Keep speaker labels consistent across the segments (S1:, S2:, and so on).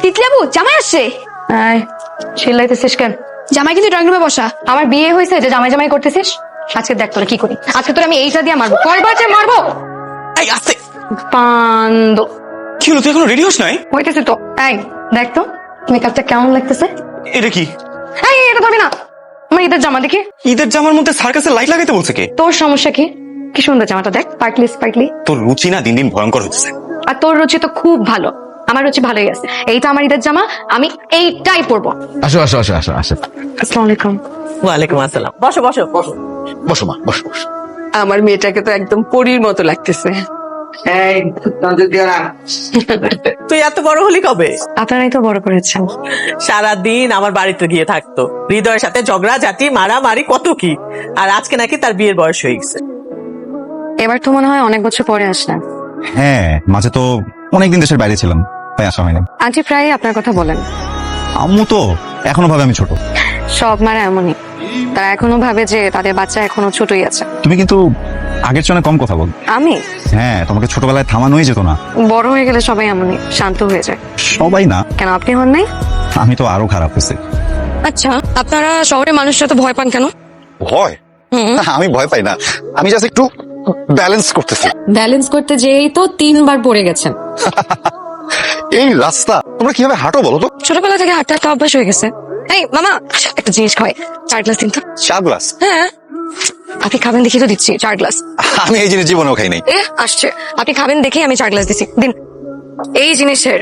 S1: তিতলি আপু জামাই আসছে।
S2: চিল্লাইতেছিস কেন?
S1: জামাই কিন্তু ড্রয়িং রুমে বসা।
S2: আমার বিয়ে হয়েছে যে জামাই জামাই করতেছিস? আজকে দেখ তোরা কি করি। আজকে তোর আমি এইটা দিয়ে মারবো, কয়বার যে মারবো।
S3: এই আস্তে।
S2: পান্দ
S3: কি হলো, তুই এখনো রেডি হস নাই?
S2: হইতেছে তো। এই দেখ তো মেকআপটা কেমন লাগতেছে।
S3: এটা কি?
S2: এই এটা ধরবি না, আমার ঈদের জামা দেখি।
S3: ঈদের জামার মধ্যে সার্কাসের লাইট লাগাইতে বলছে কে?
S2: তোর সমস্যা কি? কি সুন্দর জামাটা দেখ, স্পার্কলি।
S3: তোর রুচি না দিন দিন ভয়ঙ্কর হচ্ছে।
S2: আর তোর রুচি তো খুব ভালো, আমার রুচি ভালোই আছে। এইটা আমার ঈদের জামা, আমি এইটাই পরবো।
S4: আসো আসো আসো আসো আসো।
S2: আসসালামু আলাইকুম।
S5: ওয়ালাইকুম আসসালাম। বসো বসো বসো।
S4: বসো মা, বসো বসো।
S5: আমার মেয়েটাকে তো একদম পরীর মতো লাগতেছে। তুই এত বড় হলি কবে?
S2: আপনারাই তো বড় করেছেন।
S5: সারাদিন আমার বাড়িতে গিয়ে থাকতো, হৃদয়ের সাথে ঝগড়া ঝাঁটি মারামারি কত কি। আর আজকে নাকি তার বিয়ের বয়স হয়ে গেছে।
S2: এবার তো মনে হয় অনেক বছর পরে আসলেন।
S4: হ্যাঁ, মাঝে তো অনেকদিন দেশের বাইরে ছিলাম, তাই আসা হয়নি।
S2: আন্টি প্রায় আপনার কথা বলেন।
S4: আম্মু তো এখনো ভাবে আমি ছোট।
S2: সব মারা এমনই, তারা এখনো ভাবে যে তাদের বাচ্চা এখনো ছোটই আছে।
S4: তুমি কিন্তু আগের চেয়ে অনেক কম কথা বল।
S2: আমি
S4: হ্যাঁ, তোমাকে ছোটবেলায় থামানোই যেত না।
S2: বড় হয়ে গেলে সবাই এমনই শান্ত হয়ে যায়।
S4: সবাই না,
S2: কেন আপনি হন নাই?
S4: আমি তো আরো খারাপ হয়েছে।
S2: আচ্ছা, আপনারা শহরে মানুষরা তো ভয় পান কেন?
S4: ভয়? আমি ভয় পাই না, আমি জাস্ট একটু ব্যালেন্স করতেছি।
S2: ব্যালেন্স করতে যেই তো 3 বার পড়ে গেছেন।
S4: এই রাস্তা তোমরা কিভাবে হাঁটো বলো তো?
S2: ছোটবেলা থেকে হাঁটা একটা অভ্যাস হয়ে গেছে। এই মামা, একটা জিনিস খাওয়াই, 4 গ্লাস দিন তো।
S4: 4 গ্লাস?
S2: হ্যাঁ, আপনি খাবেন দেখি তো দিচ্ছি 4 গ্লাস।
S4: আমি এই জিনিস জীবনেও খাই নাই।
S2: আসছে, আপনি খাবেন দেখে আমি 4 গ্লাস দিচ্ছি, দিন। এই জিনিসের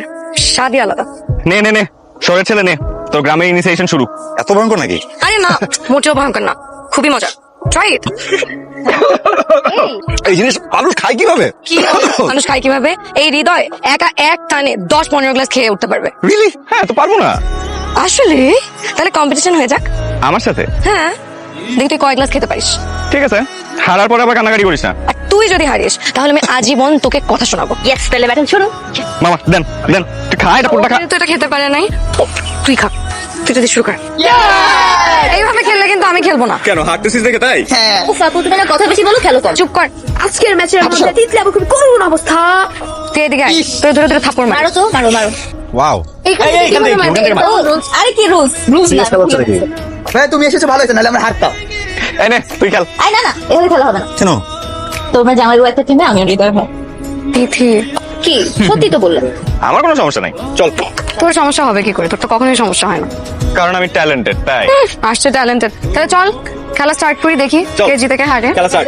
S2: স্বাদই আলাদা।
S3: নে নে নে, শহরের ছেলে নে, তোর গ্রামে ইনিশিয়েশন শুরু।
S4: এত ভয়ঙ্কর নাকি?
S2: আরে না, মোটেও ভয়ঙ্কর না, খুবই মজা। Try it.
S4: এই জিনিস মানুষ খায় কিভাবে?
S2: কি মানুষ খায় কিভাবে? এই হৃদয় একা এক টানে 10-15 গ্লাস খেয়ে উঠতে পারবে।
S3: রিয়েলি? হ্যাঁ, তো পারবো না।
S2: আসলে তাহলে কম্পিটিশন হয়ে যাক।
S3: আমার সাথে?
S2: হ্যাঁ, দেখি তুই কয় গ্লাস খেতে পারিস।
S3: ঠিক আছে, হারার পরে আবার কান্নাকাটি করিস না।
S2: আর তুই যদি হারিস তাহলে আমি আজীবন তোকে কথা শোনাবো। ইয়েস, তাহলে ব্যাটন শুরু।
S3: মামা দেন দেন, তুই খা, এটা পুরোটা খা।
S2: তো এটা খেতে পারে নাই, তুই খা, তুই যদি শুরু কর। এইভাবে খেললে কিন্তু আমি খেলবো না।
S3: কেন হাঁটতেছিস দেখে তাই?
S1: কথা বেশি বলো, খেলো তো।
S2: চুপ কর।
S1: আজকের ম্যাচের মধ্যে তিতলি আপু খুব করুণ অবস্থা।
S2: তুই এদিকে আয়, তোর ধরে ধরে থাপ্পড় মার।
S1: মারো তো, মারো মারো।
S4: ওয়াও,
S1: এইখানে
S3: এই, এখান থেকে,
S1: কিভাবে মারবে?
S3: ওখান থেকে মার।
S1: ও, rules। আরে কি রুলস? রুলস না।
S6: ভাই তুমি এসেছো ভালো হয়েছে, নাহলে আমরা হারতাম।
S3: এই নে, তুই খেল।
S1: আরে না না, এভাবে খেলা হবে না।
S4: কেন?
S1: তোমরা জামাইবাবু একটা টিমে, আমি হৃদয় ভাই।
S2: তিথি,
S1: কি সত্যি তো বললাম।
S3: আমার কোনো সমস্যা নাই, চল।
S2: তোর সমস্যা হবে কি করে? তোর তো কখনোই সমস্যা হয় না।
S3: কারণ আমি ট্যালেন্টেড, তাই।
S2: আসছে ট্যালেন্টেড। তাহলে চল খেলা স্টার্ট করি, দেখি
S3: চল।
S2: কে জিতে কে হারে।
S3: খেলা স্টার্ট।